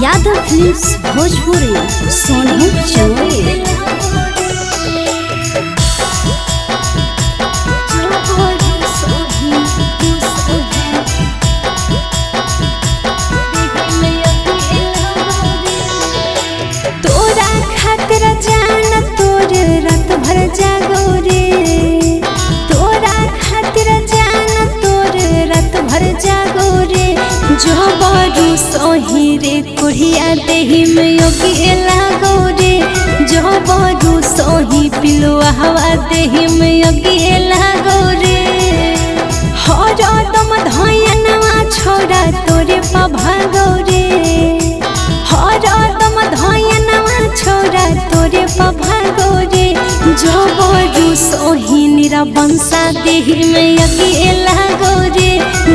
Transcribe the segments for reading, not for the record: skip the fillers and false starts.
Yadav films Bhojpuri Sonu Choubey. तोरा खातिर जान तोर रात भर जागो रे, तोरा खातिर जान तोर रात भर जागो रे। जो बरू सोही रे कुड़िया देही में योगी लागो रे, जो बरू सोही पिलुआ हवा देही में योगी लागो रे। हर दम धयनवा छोड़ा तोरे पभागो रे, हर दम धयनवा छोड़ा तोरे पभागो रे। जो बरू सोही निरा बंसा देही में योगी लागो रे,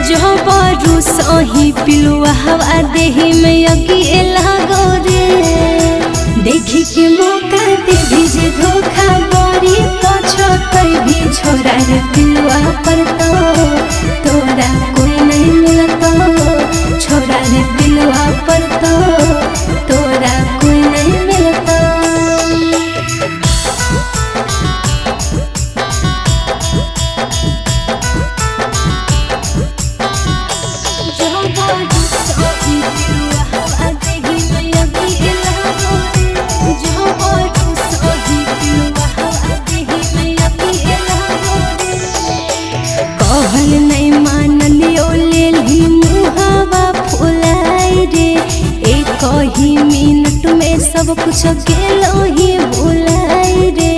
जो बरू सोही पिलुआ हवा देही में योगी लागो रे। देखी के मौका दे भेजे धोखा बड़ी पछतर भी छोड़ा रे पिलुआ पर तो तोरा कोई नहीं मिलता, छोड़ा रे पिलुआ पर तो तोरा कोई नहीं मिलता। कहल नहीं मानलियो ले ली मुहावा फुलाई रे, एक ही मिनट में सब कुछ गेलो ही भुलाई रे।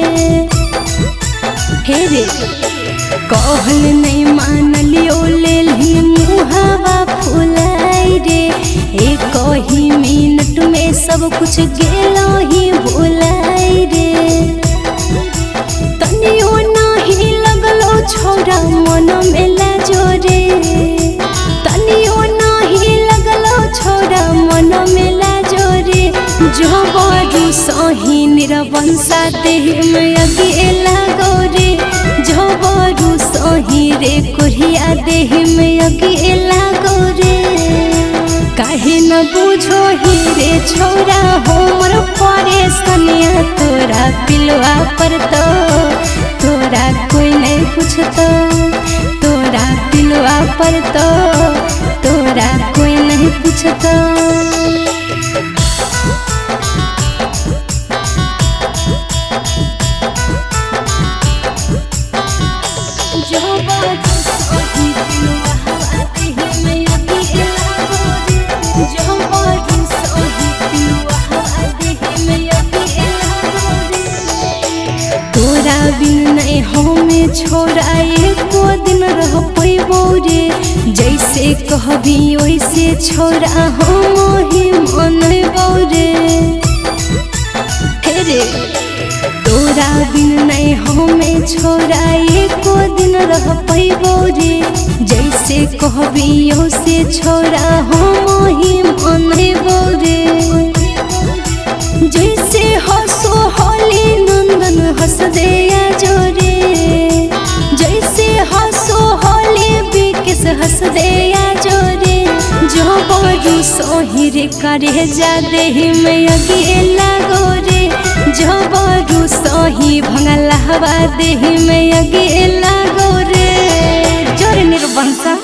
हे रे कहल नहीं मानलियो ले ली मुहावा फुलाई रे, एक ही मिनट में सब कुछ गेलो ही भुलाई रे। तनियो नहीं लगलो छोड़ा मन में लाजो रे, तनियो नहीं लगलो छोड़ा मन में लाजो रे। जो बरू सोही निरवंसा देह में अगे लागो रे, जो बरू सोही रे कुड़िया देह में अगे लागो रे। काहे न बुझो ही रे छोरा हमर परेशानिया तोरा पिलुआ पर तो तोरा कोई नहीं पूछता, तोरा पिलुआ पर तो तोरा कोई नहीं पूछता। जो बरू सोही पिलुआ हवा देही में योगी लागो रे, जो बरू सोही पिलुआ हवा देही में योगी लागो रे। तोरा बिन नहीं हमें छोड़ा एको दिन रह पैबो रे, जैसे कहबी वैसे छोड़ा हम ही मनबो रे। हे रे तोरा बिन नहीं हमें छोड़ा एको दिन रह पैबो रे, जैसे कहबी वैसे छोड़ा हम ही मनबो रे। जैसे हंसो होली नंदन हंस दे जोरे, जैसे हंसो होली बिकिस हंस दे जोरे। जो बरू सोही रे करे जा देही में अगे लागो रे, जो बरू सोही भंगला हवा देही में अगे लागो रे। जोरे निर्बंसा